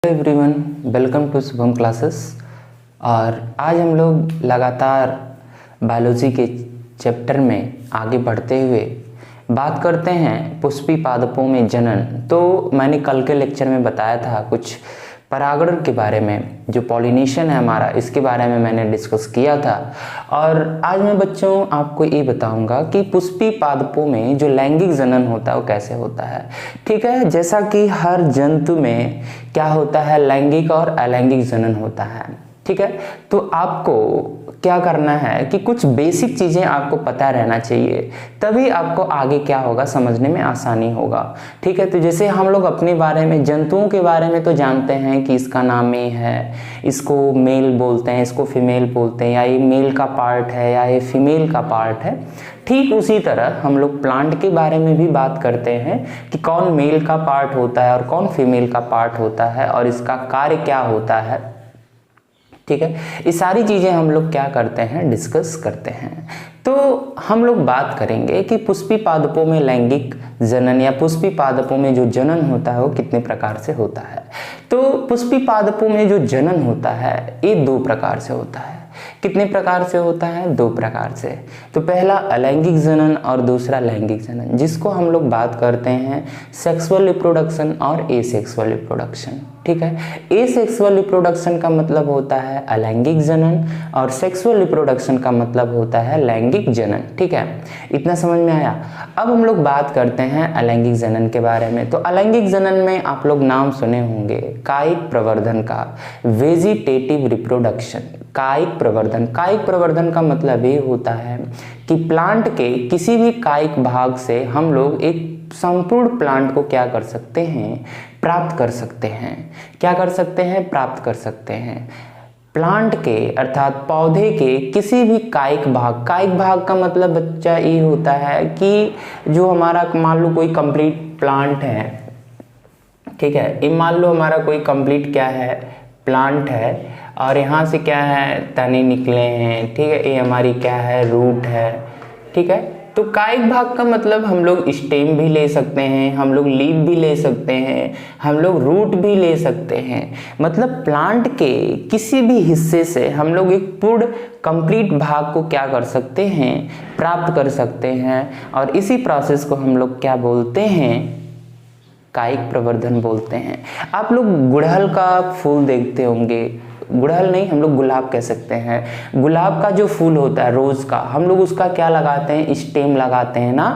Hello everyone, welcome to Shubham classes. और आज हम लोग लगातार बायोलॉजी के चैप्टर में आगे बढ़ते हुए बात करते हैं पुष्पी पादपों में जनन। तो मैंने कल के लेक्चर में बताया था कुछ परागण के बारे में, जो पॉलिनेशन है हमारा, इसके बारे में मैंने डिस्कस किया था। और आज मैं बच्चों आपको ये बताऊंगा कि पुष्पी पादपों में जो लैंगिक जनन होता है वो कैसे होता है। ठीक है, जैसा कि हर जंतु में क्या होता है, लैंगिक और अलैंगिक जनन होता है। ठीक है, तो आपको क्या करना है कि कुछ बेसिक चीज़ें आपको पता रहना चाहिए, तभी आपको आगे क्या होगा समझने में आसानी होगा। ठीक है, तो जैसे हम लोग अपने बारे में, जंतुओं के बारे में तो जानते हैं कि इसका नाम ये है, इसको मेल बोलते हैं, इसको फीमेल बोलते हैं, या ये मेल का पार्ट है या ये फीमेल का पार्ट है। ठीक उसी तरह हम लोग प्लांट के बारे में भी बात करते हैं कि कौन मेल का पार्ट होता है और कौन फीमेल का पार्ट होता है और इसका कार्य क्या होता है। ठीक है, ये सारी चीज़ें हम लोग क्या करते हैं, डिस्कस करते हैं। तो हम लोग बात करेंगे कि पुष्पी पादपों में लैंगिक जनन या पुष्पी पादपों में जो जनन होता है वो कितने प्रकार से होता है। तो पुष्पी पादपों में जो जनन होता है ये दो प्रकार से होता है। कितने प्रकार से होता है? दो प्रकार से। तो पहला अलैंगिक जनन और दूसरा लैंगिक जनन, जिसको हम लोग बात करते हैं सेक्सुअल रिप्रोडक्शन और एसेक्सुअल रिप्रोडक्शन। ठीक है, एसेक्सुअल रिप्रोडक्शन का मतलब होता है अलैंगिक जनन और सेक्सुअल रिप्रोडक्शन का मतलब होता है लैंगिक जनन। ठीक है, इतना समझ में आया। अब हम लोग बात करते हैं अलैंगिक जनन के बारे में। तो अलैंगिक जनन में आप लोग नाम सुने होंगे कायिक प्रवर्धन का, वेजिटेटिव रिप्रोडक्शन। कायिक प्रवर्धन, कायिक प्रवर्धन का मतलब ये होता है कि प्लांट के किसी भी कायिक भाग से हम लोग एक संपूर्ण प्लांट को क्या कर सकते हैं, प्राप्त कर सकते हैं। क्या कर सकते हैं? प्राप्त कर सकते हैं। प्लांट के अर्थात पौधे के किसी भी कायिक भाग, कायिक भाग का मतलब बच्चा ये होता है कि जो हमारा मान लो कोई कंप्लीट प्लांट है। ठीक है, ये मान लो हमारा कोई कंप्लीट क्या है, प्लांट है, और यहाँ से क्या है, तने निकले हैं। ठीक है, ये हमारी क्या है, रूट है। ठीक है, तो कायिक भाग का मतलब हम लोग स्टेम भी ले सकते हैं, हम लोग लीफ भी ले सकते हैं, हम लोग रूट भी ले सकते हैं। मतलब प्लांट के किसी भी हिस्से से हम लोग एक पूर्ण कंप्लीट भाग को क्या कर सकते हैं, प्राप्त कर सकते हैं। और इसी प्रोसेस को हम लोग क्या बोलते हैं, कायिक प्रवर्धन बोलते हैं। आप लोग गुड़हल का फूल देखते होंगे, गुड़हल नहीं, हम लोग गुलाब कह सकते हैं। गुलाब का जो फूल होता है, रोज का, हम लोग उसका क्या लगाते हैं, स्टेम लगाते हैं ना।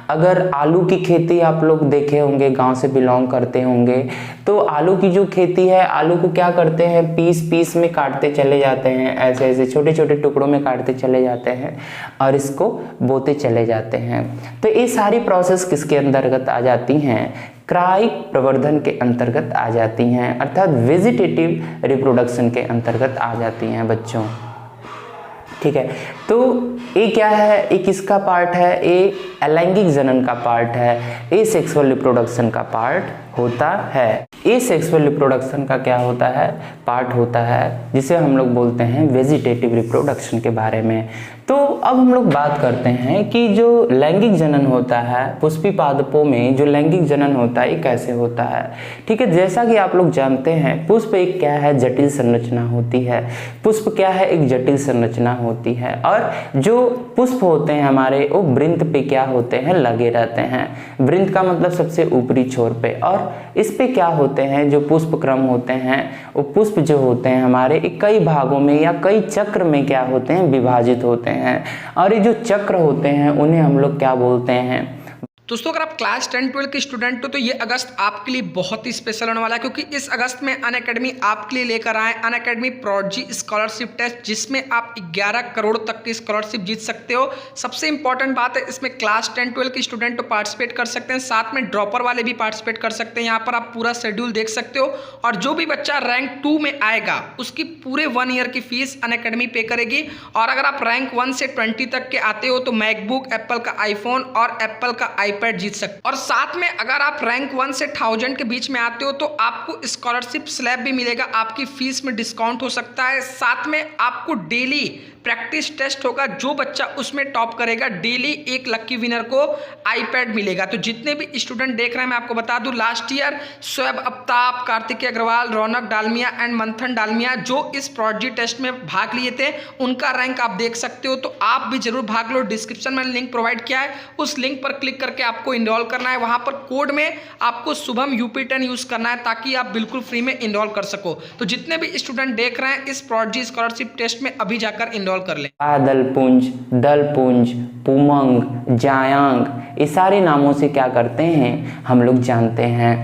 अगर आलू की खेती आप लोग देखे होंगे, गांव से बिलोंग करते होंगे, तो आलू की जो खेती है, आलू को क्या करते हैं, पीस पीस में काटते चले जाते हैं, ऐसे ऐसे छोटे छोटे टुकड़ों में काटते चले जाते हैं और इसको बोते चले जाते हैं। तो ये सारी प्रोसेस किसके अंतर्गत आ जाती हैं, कायिक प्रवर्धन के अंतर्गत आ जाती हैं, अर्थात वेजिटेटिव रिप्रोडक्शन के अंतर्गत आ जाती हैं बच्चों। ठीक है, तो ये क्या है, ये किसका पार्ट है, ये अलैंगिक जनन का पार्ट है, ये सेक्सुअल रिप्रोडक्शन का पार्ट होता है। ये सेक्सुअल रिप्रोडक्शन का क्या होता है, पार्ट होता है, जिसे हम लोग बोलते हैं वेजिटेटिव रिप्रोडक्शन के बारे में। तो अब हम लोग बात करते हैं कि जो लैंगिक जनन होता है पुष्पी पादपों में, जो लैंगिक जनन होता है ये कैसे होता है। ठीक है, जैसा कि आप लोग जानते हैं पुष्प एक क्या है, जटिल संरचना होती है। पुष्प क्या है, एक जटिल संरचना होती है। और जो पुष्प होते हैं हमारे, वो वृंत पे क्या होते हैं, लगे रहते हैं। वृंत का मतलब सबसे ऊपरी छोर पे, और इस पे क्या होते हैं, जो पुष्प क्रम होते हैं, वो पुष्प जो होते हैं हमारे कई भागों में या कई चक्र में क्या होते हैं, विभाजित होते हैं। और ये जो चक्र होते हैं उन्हें हम लोग क्या बोलते हैं। दोस्तों, अगर आप क्लास 10-12 के स्टूडेंट हो तो ये अगस्त आपके लिए बहुत ही स्पेशल होने वाला है, क्योंकि इस अगस्त में अनअकैडमी आपके लिए लेकर आए अनअकैडमी प्रोडजी स्कॉलरशिप टेस्ट, जिसमें आप 11 करोड़ तक की स्कॉलरशिप जीत सकते हो। सबसे इंपॉर्टेंट बात है, इसमें क्लास 10-12 के स्टूडेंट तो पार्टिसिपेट कर सकते हैं, साथ में ड्रॉपर वाले भी पार्टिसिपेट कर सकते हैं। यहाँ पर आप पूरा शेड्यूल देख सकते हो। और जो भी बच्चा रैंक 2 में आएगा उसकी पूरे 1 ईयर की फीस अनअकैडमी पे करेगी। और अगर आप रैंक 1 से 20 तक के आते हो तो मैकबुक, एप्पल का आईफोन और एप्पल का आईपैड जीत सकते। और साथ में अगर आप रैंक 1 से 1000 के बीच में आते हो तो आपको स्कॉलरशिप स्लैब भी मिलेगा, आपकी फीस में डिस्काउंट हो सकता है। साथ में आपको डेली प्रैक्टिस टेस्ट होगा, जो बच्चा उसमें टॉप करेगा डेली एक लकी विनर को आईपैड मिलेगा। तो जितने भी स्टूडेंट देख रहे हैं, मैं आपको बता दूं, last year Shoaib Aftab, Kartikeya Agarwal, Raunak Dalmia and Manthan Dalmia जो इस प्रोडजी टेस्ट में भाग लिए थे, उनका रैंक आप देख सकते हो। तो आप भी जरूर भाग लो। डिस्क्रिप्शन में लिंक प्रोवाइड किया है, उस लिंक पर क्लिक करके आपको इनरोल करना है। वहां पर कोड में आपको शुभम UP10 यूज करना है ताकि आप बिल्कुल फ्री में इनरोल कर सको। तो जितने भी स्टूडेंट देख रहे हैं, इस प्रोडजी स्कॉलरशिप टेस्ट में अभी जाकर इनरोल कर लें। दलपुंज, दलपुंज, पुमंग, जायांग, ये सारे नामों से क्या करते हैं हम लोग जानते हैं।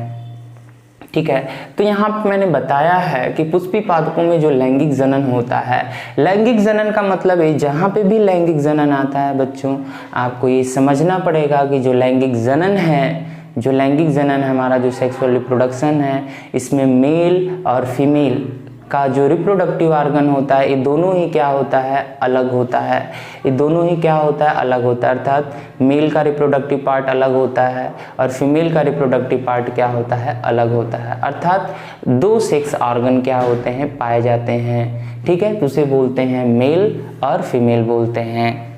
ठीक है, तो यहाँ पे मैंने बताया है कि पुष्पी पादपों में जो लैंगिक जनन होता है, लैंगिक जनन का मतलब है जहाँ पे भी लैंगिक जनन आता है बच्चों, आपको ये समझना पड़ेगा कि जो लैंगिक जनन है, जो लैंगिक जनन है, हमारा जो सेक्सुअल रिप्रोडक्शन है, इसमें मेल और फीमेल का जो रिप्रोडक्टिव ऑर्गन होता है, ये दोनों ही क्या होता है, अलग होता है। ये दोनों ही क्या होता है, अलग होता है। अर्थात मेल का रिप्रोडक्टिव पार्ट अलग होता है और फीमेल का रिप्रोडक्टिव पार्ट क्या होता है, अलग होता है। अर्थात दो सेक्स ऑर्गन क्या होते हैं, पाए जाते हैं। ठीक है, तो उसे बोलते हैं मेल और फीमेल बोलते हैं।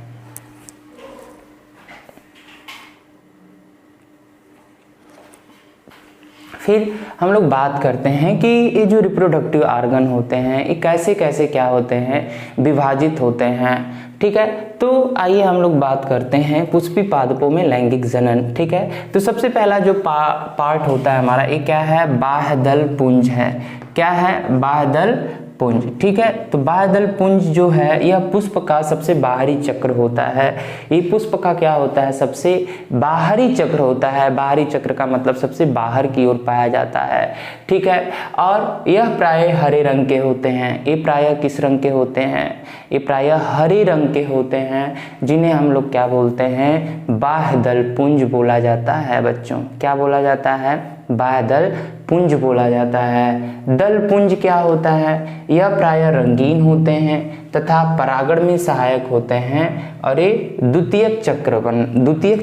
फिर हम लोग बात करते हैं कि ये जो रिप्रोडक्टिव ऑर्गन होते हैं, ये कैसे कैसे क्या होते हैं, विभाजित होते हैं। ठीक है, तो आइए हम लोग बात करते हैं पुष्पी पादपों में लैंगिक जनन। ठीक है, तो सबसे पहला जो पार्ट होता है हमारा, ये क्या है, बाह्यदल पुंज है। क्या है, बाह्यदल पुंज। ठीक है, तो बाह्यदल पुंज जो है यह पुष्प का सबसे बाहरी चक्र होता है। ये पुष्प का क्या होता है, सबसे बाहरी चक्र होता है। बाहरी चक्र का मतलब सबसे बाहर की ओर पाया जाता है। ठीक है, और यह प्रायः हरे रंग के होते हैं। ये प्रायः किस रंग के होते हैं, ये प्रायः हरे रंग के होते हैं, जिन्हें हम लोग क्या बोलते हैं, बाह्यदल पुंज बोला जाता है बच्चों। क्या बोला जाता है, बाह्यदल पुंज बोला जाता है। दल पुंज क्या होता है, यह प्रायः रंगीन होते हैं तथा परागण में सहायक होते हैं और ये द्वितीयक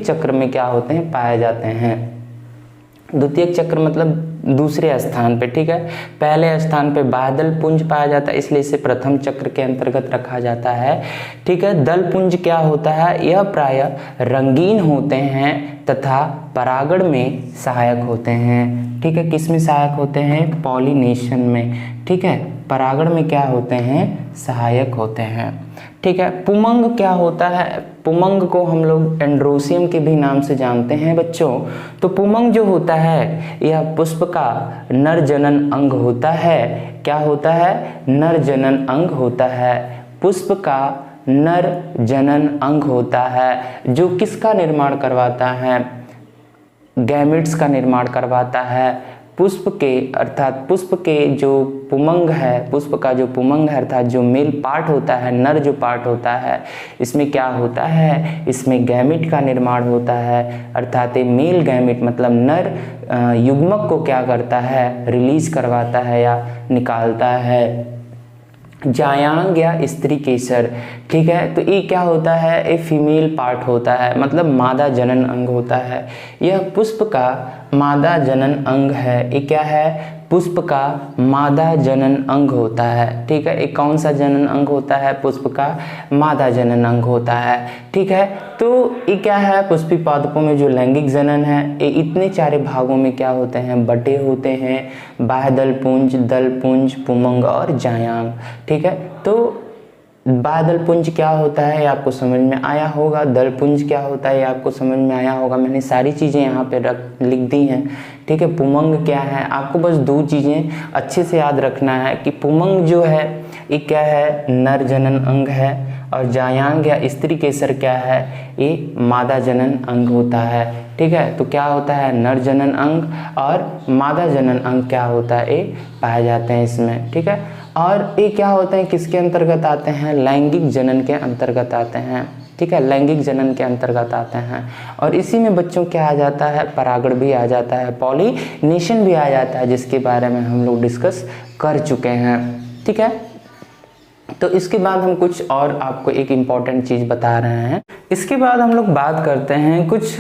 चक्र में क्या होते हैं, पाए जाते हैं। द्वितीयक चक्र मतलब दूसरे स्थान पे। ठीक है, पहले स्थान पे बाह्यदल पुंज पाया जाता है, इसलिए इसे प्रथम चक्र के अंतर्गत रखा जाता है। ठीक है, दल पुंज क्या होता है, यह प्रायः रंगीन होते हैं तथा परागण में सहायक होते हैं। ठीक है, किस में सहायक होते हैं, पॉलिनेशन में। ठीक है, परागण में क्या होते हैं, सहायक होते हैं। ठीक है, पुमंग क्या होता है, पुमंग को हम लोग एंड्रोसियम के भी नाम से जानते हैं बच्चों। तो पुमंग जो होता है यह पुष्प का नर जनन अंग होता है। क्या होता है, नर जनन अंग होता है। पुष्प का नर जनन अंग होता है, जो किसका निर्माण करवाता है, गैमेट्स का निर्माण करवाता है। पुष्प के अर्थात पुष्प के जो पुमंग है, पुष्प का जो पुमंग है अर्थात जो मेल पार्ट होता है, नर जो पार्ट होता है, इसमें क्या होता है, इसमें गैमेट का निर्माण होता है। अर्थात ये मेल गैमेट मतलब नर युग्मक को क्या करता है, रिलीज करवाता है या निकालता है। जायांग या स्त्री केसर। ठीक है, तो ये क्या होता है, ये फीमेल पार्ट होता है, मतलब मादा जनन अंग होता है। यह पुष्प का मादा जनन अंग है। ये क्या है, पुष्प का मादा जनन अंग होता है। ठीक है, ये कौन सा जनन अंग होता है, पुष्प का मादा जनन अंग होता है। ठीक है, तो ये क्या है, पुष्पी पादपों में जो लैंगिक जनन है ये इतने चारे भागों में क्या होते हैं, बटे होते हैं, बाह्यदल पुंज, दल पुंज, पुमंग और जायांग। ठीक है, तो बाह्यदल पुंज क्या होता है ये आपको समझ में आया होगा, दल पुंज क्या होता है ये आपको समझ में आया होगा। मैंने सारी चीज़ें यहाँ पे लिख दी हैं। ठीक है, पुमंग क्या है, आपको बस दो चीज़ें अच्छे से याद रखना है कि पुमंग जो है ये क्या है, नर जनन अंग है, और जायांग या स्त्री केसर क्या है, ये मादा जनन अंग होता है। ठीक है, तो क्या होता है, नर जनन अंग और मादा जनन अंग क्या होता है, ये पाए जाते हैं इसमें। ठीक है, और ये क्या होते हैं, किसके अंतर्गत आते हैं, लैंगिक जनन के अंतर्गत आते हैं। ठीक है, लैंगिक जनन के अंतर्गत आते हैं, और इसी में बच्चों क्या आ जाता है, परागण भी आ जाता है, पॉलिनेशन भी आ जाता है, जिसके बारे में हम लोग डिस्कस कर चुके हैं। ठीक है, तो इसके बाद हम कुछ और आपको एक इम्पॉर्टेंट चीज़ बता रहे हैं। इसके बाद हम लोग बात करते हैं कुछ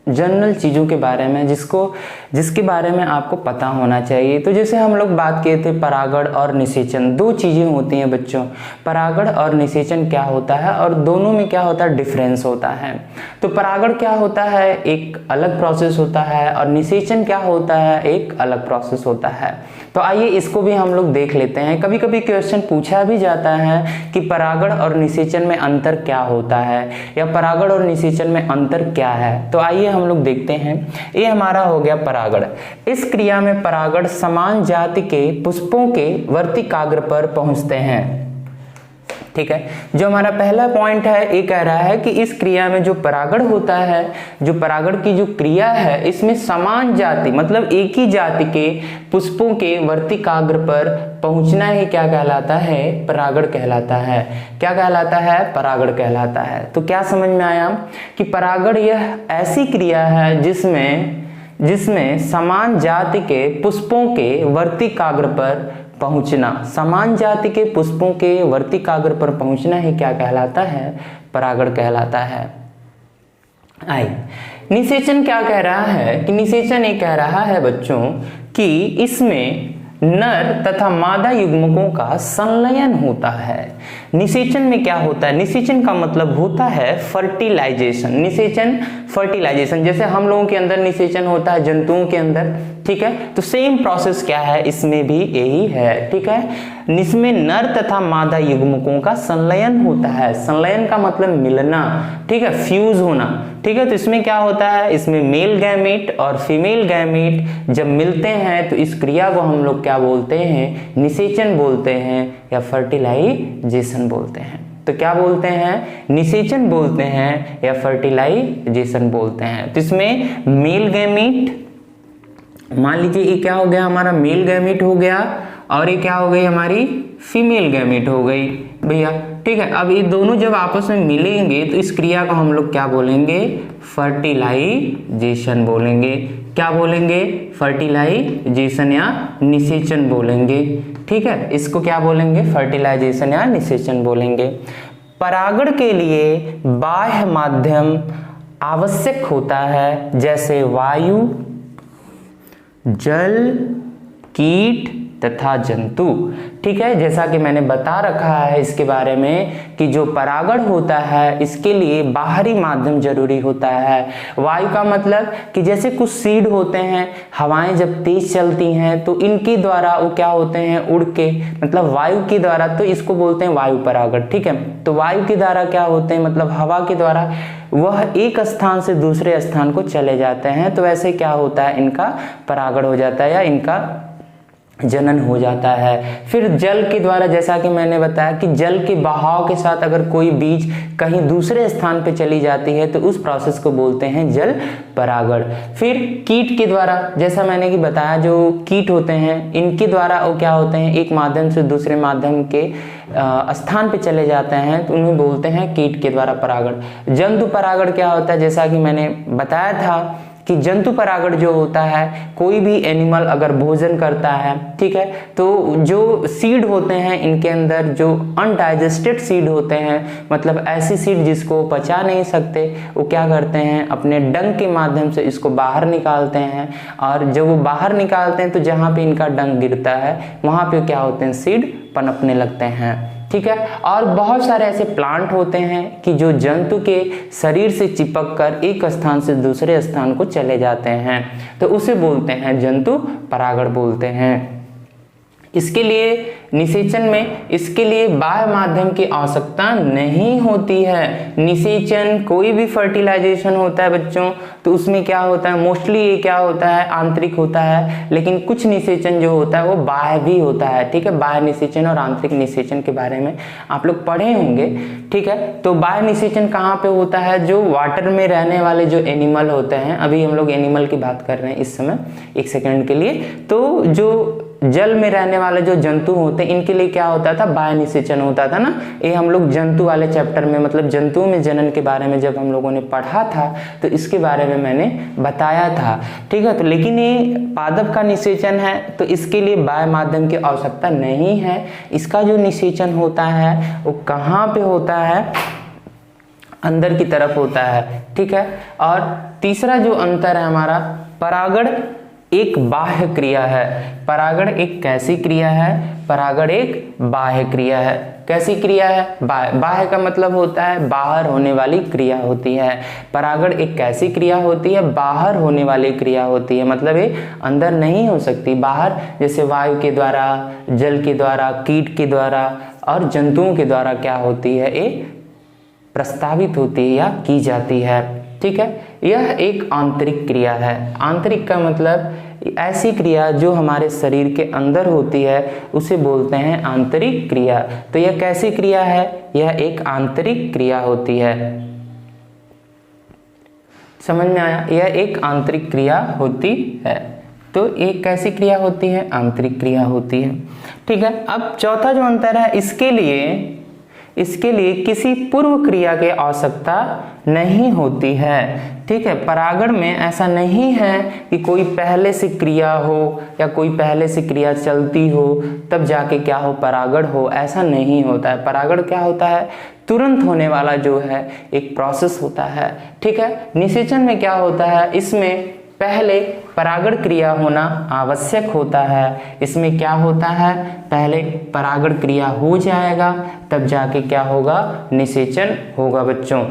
जनरल चीज़ों के बारे में जिसके बारे में आपको पता होना चाहिए। तो जैसे हम लोग बात किए थे परागण और निषेचन, दो चीज़ें होती हैं बच्चों, परागण और निषेचन क्या होता है और दोनों में क्या होता है, डिफरेंस होता है। तो परागण क्या होता है, एक अलग प्रोसेस होता है, और निषेचन क्या होता है, एक अलग प्रोसेस होता है। तो आइए इसको भी हम लोग देख लेते हैं। कभी कभी क्वेश्चन पूछा भी जाता है कि परागण और निषेचन में अंतर क्या होता है, या परागण और निषेचन में अंतर क्या है। तो आइए हम लोग देखते हैं। ये हमारा हो गया परागण। इस क्रिया में परागण समान जाति के पुष्पों के वर्तिकाग्र पर पहुंचते हैं। ठीक है, जो हमारा पहला पॉइंट है ये कह रहा है कि इस क्रिया में जो परागण होता है, जो परागण की जो क्रिया है, इसमें समान जाति मतलब एक ही जाति के पुष्पों के वर्तिकाग्र पर पहुंचना ही क्या कहलाता है, परागण कहलाता है। क्या कहलाता है, परागण कहलाता है। तो क्या समझ में आया कि परागण यह ऐसी क्रिया है जिसमें समान जाति के पुष्पों के वर्तिकाग्र पर पहुंचना, समान जाति के पुष्पों के वर्तिकाग्र पर पहुंचना ही क्या कहलाता है, परागण कहलाता है। निषेचन क्या कह रहा है कि निषेचन ये कह रहा है बच्चों कि इसमें नर तथा मादा युग्मकों का संलयन होता है। निषेचन में क्या होता है, निषेचन का मतलब होता है फर्टिलाइजेशन। निषेचन फर्टिलाइजेशन, जैसे हम लोगों के अंदर निषेचन होता है जंतुओं के अंदर, ठीक है, तो सेम प्रोसेस क्या है, इसमें भी यही है। ठीक है, इसमें नर तथा मादा युग्मकों का संलयन होता है। संलयन का मतलब मिलना, ठीक है, फ्यूज होना। ठीक है, तो इसमें क्या होता है, इसमें मेल गैमेट और फीमेल गैमेट जब मिलते हैं तो इस क्रिया को हम लोग क्या बोलते हैं, निषेचन बोलते हैं या फर्टिलाइजेशन बोलते हैं। तो क्या बोलते हैं, निषेचन बोलते हैं या फर्टिलाइजेशन बोलते हैं। तो इसमें मेल गैमेट, मान लीजिए ये क्या हो गया, हमारा मेल गैमेट हो गया, और ये क्या हो गई, हमारी फीमेल गैमेट हो गई भैया। ठीक है, अब ये दोनों जब आपस में मिलेंगे तो इस क्रिया को हम लोग क्या बोलेंगे, फर्टिलाइजेशन बोलेंगे। क्या बोलेंगे, फर्टिलाइजेशन या निषेचन बोलेंगे। ठीक है, इसको क्या बोलेंगे, फर्टिलाइजेशन या निषेचन बोलेंगे। परागण के लिए बाह्य माध्यम आवश्यक होता है, जैसे वायु, जल, कीट तथा जंतु। ठीक है, जैसा कि मैंने बता रखा है इसके बारे में कि जो परागण होता है इसके लिए बाहरी माध्यम जरूरी होता है। वायु का मतलब कि जैसे कुछ सीड होते हैं, हवाएं जब तेज चलती हैं तो इनके द्वारा वो क्या होते हैं, उड़ के, मतलब वायु के द्वारा, तो इसको बोलते हैं वायु परागण। ठीक है, तो वायु के द्वारा क्या होते हैं, मतलब हवा के द्वारा वह एक स्थान से दूसरे स्थान को चले जाते हैं, तो ऐसे क्या होता है, इनका परागण हो जाता है या इनका जनन हो जाता है। फिर जल के द्वारा, जैसा कि मैंने बताया कि जल के बहाव के साथ अगर कोई बीज कहीं दूसरे स्थान पे चली जाती है तो उस प्रोसेस को बोलते हैं जल परागण। फिर कीट के द्वारा, जैसा मैंने कि बताया, जो कीट होते हैं इनके द्वारा वो क्या होते हैं, एक माध्यम से दूसरे माध्यम के स्थान पे चले जाते हैं, तो उन्हें बोलते हैं कीट के द्वारा परागण। जंतु परागण क्या होता है, जैसा कि मैंने बताया था कि जंतु परागण जो होता है, कोई भी एनिमल अगर भोजन करता है, ठीक है, तो जो सीड होते हैं इनके अंदर जो अनडाइजेस्टेड सीड होते हैं, मतलब ऐसी सीड जिसको पचा नहीं सकते, वो क्या करते हैं, अपने डंक के माध्यम से इसको बाहर निकालते हैं, और जब वो बाहर निकालते हैं तो जहाँ पे इनका डंक गिरता है वहाँ पे क्या होते हैं, सीड पनपने लगते हैं। ठीक है, और बहुत सारे ऐसे प्लांट होते हैं कि जो जंतु के शरीर से चिपक कर एक स्थान से दूसरे स्थान को चले जाते हैं, तो उसे बोलते हैं जंतु परागण बोलते हैं। इसके लिए निषेचन में इसके लिए बाह्य माध्यम की आवश्यकता नहीं होती है। निषेचन कोई भी फर्टिलाइजेशन होता है बच्चों, तो उसमें क्या होता है, मोस्टली ये क्या होता है, आंतरिक होता है, लेकिन कुछ निषेचन जो होता है वो बाह्य भी होता है। ठीक है, बाह्य निषेचन और आंतरिक निषेचन के बारे में आप लोग पढ़े होंगे। ठीक है, तो बाह्य निषेचन कहाँ पे होता है, जो वाटर में रहने वाले जो एनिमल होते हैं, अभी हम लोग एनिमल की बात कर रहे हैं इस समय, एक सेकेंड के लिए, तो जो जल में रहने वाले जो जंतु होते हैं इनके लिए क्या होता था, बाह्य निषेचन होता था ना। ये हम लोग जंतु वाले चैप्टर में, मतलब जंतुओं में जनन के बारे में जब हम लोगों ने पढ़ा था तो इसके बारे में मैंने बताया था। ठीक है, तो लेकिन ये पादप का निषेचन है तो इसके लिए बाह्य माध्यम की आवश्यकता नहीं है। इसका जो निषेचन होता है वो कहाँ पे होता है, अंदर की तरफ होता है, ठीक है। और तीसरा जो अंतर है हमारा, परागण एक बाह्य क्रिया है। परागण एक कैसी क्रिया है? परागण एक बाह्य क्रिया है। कैसी क्रिया है? बाह्य का मतलब होता है बाहर होने वाली क्रिया होती है। परागण एक कैसी क्रिया होती है? बाहर होने वाली क्रिया होती है, मतलब ये अंदर नहीं हो सकती, बाहर, जैसे वायु के द्वारा, जल के द्वारा, कीट के द्वारा और जंतुओं के द्वारा क्या होती है? ये प्रस्तावित होती है या की जाती है, ठीक है। यह एक आंतरिक क्रिया है। आंतरिक का मतलब ऐसी क्रिया जो हमारे शरीर के अंदर होती है उसे बोलते हैं आंतरिक क्रिया। तो यह कैसी क्रिया है? यह एक आंतरिक क्रिया होती है। समझ में आया? यह एक आंतरिक क्रिया होती है। तो एक कैसी क्रिया होती है? आंतरिक क्रिया होती है, ठीक है। अब चौथा जो अंतर है, इसके लिए किसी पूर्व क्रिया की आवश्यकता नहीं होती है, ठीक है। परागण में ऐसा नहीं है कि कोई पहले से क्रिया हो या कोई पहले से क्रिया चलती हो तब जाके क्या हो? परागण हो, ऐसा नहीं होता है। परागण क्या होता है? तुरंत होने वाला जो है एक प्रोसेस होता है, ठीक है। निषेचन में क्या होता है? इसमें पहले परागण क्रिया होना आवश्यक होता है। इसमें क्या होता है? पहले परागण क्रिया हो जाएगा तब जाके क्या होगा? निषेचन होगा बच्चों।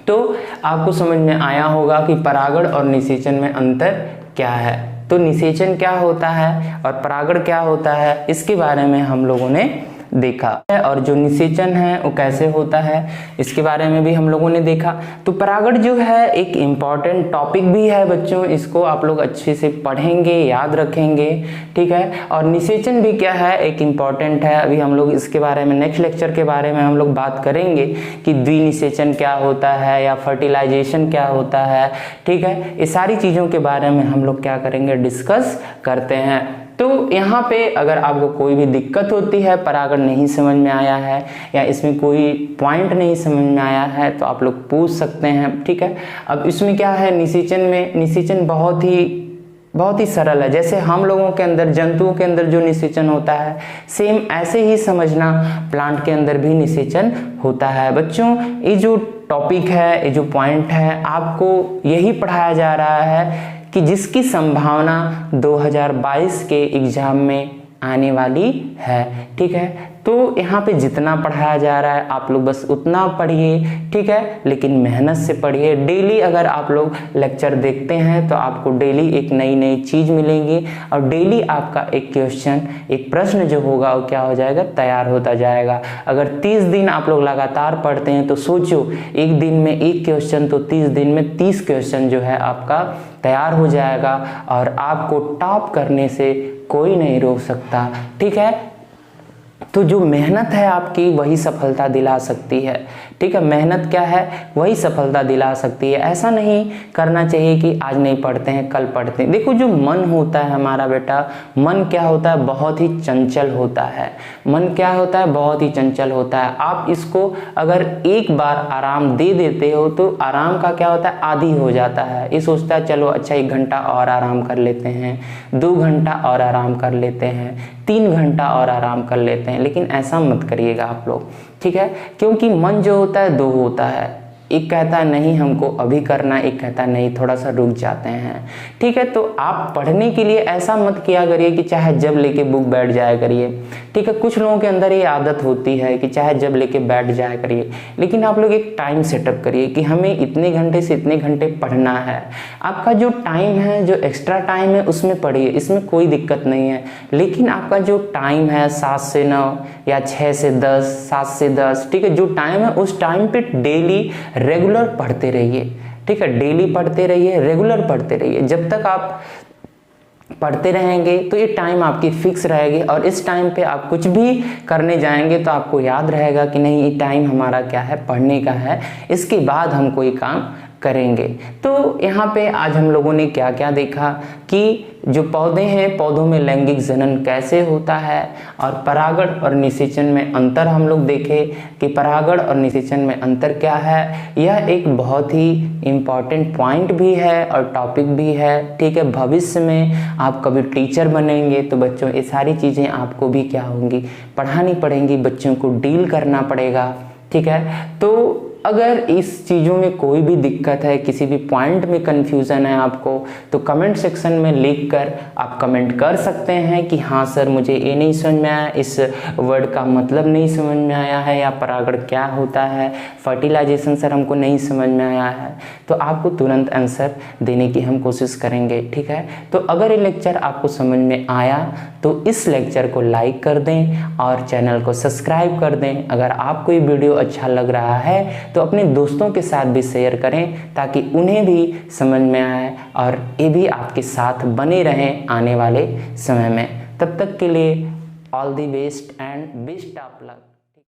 तो आपको समझ में आया होगा कि परागण और निषेचन में अंतर क्या है। तो निषेचन क्या होता है और परागण क्या होता है, इसके बारे में हम लोगों ने देखा है। और जो निषेचन है वो कैसे होता है इसके बारे में भी हम लोगों ने देखा। तो परागण जो है एक इम्पॉर्टेंट टॉपिक भी है बच्चों, इसको आप लोग अच्छे से पढ़ेंगे, याद रखेंगे, ठीक है। और निषेचन भी क्या है? एक इम्पॉर्टेंट है। अभी हम लोग इसके बारे में नेक्स्ट लेक्चर के बारे में हम लोग बात करेंगे कि द्विनिषेचन क्या होता है या फर्टिलाइजेशन क्या होता है, ठीक है। ये सारी चीज़ों के बारे में हम लोग क्या करेंगे? डिस्कस करते हैं। तो यहाँ पे अगर आपको कोई भी दिक्कत होती है, परागण नहीं समझ में आया है या इसमें कोई पॉइंट नहीं समझ में आया है तो आप लोग पूछ सकते हैं, ठीक है। अब इसमें क्या है? निषेचन में, निषेचन बहुत ही सरल है। जैसे हम लोगों के अंदर, जंतुओं के अंदर जो निषेचन होता है, सेम ऐसे ही समझना प्लांट के अंदर भी निषेचन होता है। बच्चों ये जो टॉपिक है, ये जो पॉइंट है, आपको यही पढ़ाया जा रहा है कि जिसकी संभावना 2022 के एग्जाम में आने वाली है, ठीक है। तो यहाँ पे जितना पढ़ाया जा रहा है आप लोग बस उतना पढ़िए, ठीक है, लेकिन मेहनत से पढ़िए। डेली अगर आप लोग लेक्चर देखते हैं तो आपको डेली एक नई नई चीज़ मिलेंगी और डेली आपका एक क्वेश्चन, एक प्रश्न जो होगा वो क्या हो जाएगा? तैयार होता जाएगा। अगर 30 दिन आप लोग लगातार पढ़ते हैं तो सोचो, एक दिन में एक क्वेश्चन, तो 30 दिन में 30 क्वेश्चन जो है आपका तैयार हो जाएगा और आपको टॉप करने से कोई नहीं रोक सकता, ठीक है। तो जो मेहनत है आपकी वही सफलता दिला सकती है, ठीक है। मेहनत क्या है? वही सफलता दिला सकती है। ऐसा नहीं करना चाहिए कि आज नहीं पढ़ते हैं कल पढ़ते हैं। देखो जो मन होता है हमारा बेटा, मन क्या होता है? बहुत ही चंचल होता है। मन क्या होता है? बहुत ही चंचल होता है। आप इसको अगर एक बार आराम दे देते हो तो आराम का क्या होता है? आदी हो जाता है। ये सोचता है चलो अच्छा 1 घंटा और आराम कर लेते हैं, 2 घंटा और आराम कर लेते हैं, 3 घंटा और आराम कर लेते हैं। लेकिन ऐसा मत करिएगा आप लोग, ठीक है। क्योंकि मन जो होता है 2 होता है, एक कहता है नहीं हमको अभी करना, एक कहता है नहीं थोड़ा सा रुक जाते हैं, ठीक है। तो आप पढ़ने के लिए ऐसा मत किया करिए कि चाहे जब लेके बुक बैठ जाया करिए, ठीक है। कुछ लोगों के अंदर ये आदत होती है कि चाहे जब लेके बैठ जाया करिए, लेकिन आप लोग एक टाइम सेटअप करिए कि हमें इतने घंटे से इतने घंटे पढ़ना है। आपका जो टाइम है, जो एक्स्ट्रा टाइम है उसमें पढ़िए, इसमें कोई दिक्कत नहीं है। लेकिन आपका जो टाइम है 7 से 9 या 6 से 10, 7 से 10, ठीक है, जो टाइम है उस टाइम पे डेली रेगुलर पढ़ते रहिए, ठीक है। डेली पढ़ते रहिए, रेगुलर पढ़ते रहिए। जब तक आप पढ़ते रहेंगे तो ये टाइम आपकी फिक्स रहेगी और इस टाइम पे आप कुछ भी करने जाएंगे तो आपको याद रहेगा कि नहीं ये टाइम हमारा क्या है? पढ़ने का है, इसके बाद हम कोई काम करेंगे। तो यहाँ पे आज हम लोगों ने क्या क्या देखा कि जो पौधे हैं, पौधों में लैंगिक जनन कैसे होता है और परागण और निषेचन में अंतर हम लोग देखे कि परागण और निषेचन में अंतर क्या है। यह एक बहुत ही इम्पॉर्टेंट पॉइंट भी है और टॉपिक भी है, ठीक है। भविष्य में आप कभी टीचर बनेंगे तो बच्चों ये सारी चीज़ें आपको भी क्या होंगी? पढ़ानी पड़ेंगी, बच्चों को डील करना पड़ेगा, ठीक है। तो अगर इस चीज़ों में कोई भी दिक्कत है, किसी भी पॉइंट में कन्फ्यूज़न है आपको, तो कमेंट सेक्शन में लिख कर आप कमेंट कर सकते हैं कि हाँ सर मुझे ये नहीं समझ में आया, इस वर्ड का मतलब नहीं समझ में आया है, या परागण क्या होता है, फर्टिलाइजेशन सर हमको नहीं समझ में आया है। तो आपको तुरंत आंसर देने की हम कोशिश करेंगे, ठीक है। तो अगर ये लेक्चर आपको समझ में आया तो इस लेक्चर को लाइक कर दें और चैनल को सब्सक्राइब कर दें। अगर आपको ये वीडियो अच्छा लग रहा है तो अपने दोस्तों के साथ भी शेयर करें ताकि उन्हें भी समझ में आए और ये भी आपके साथ बने रहें आने वाले समय में। तब तक के लिए all the best and best of luck.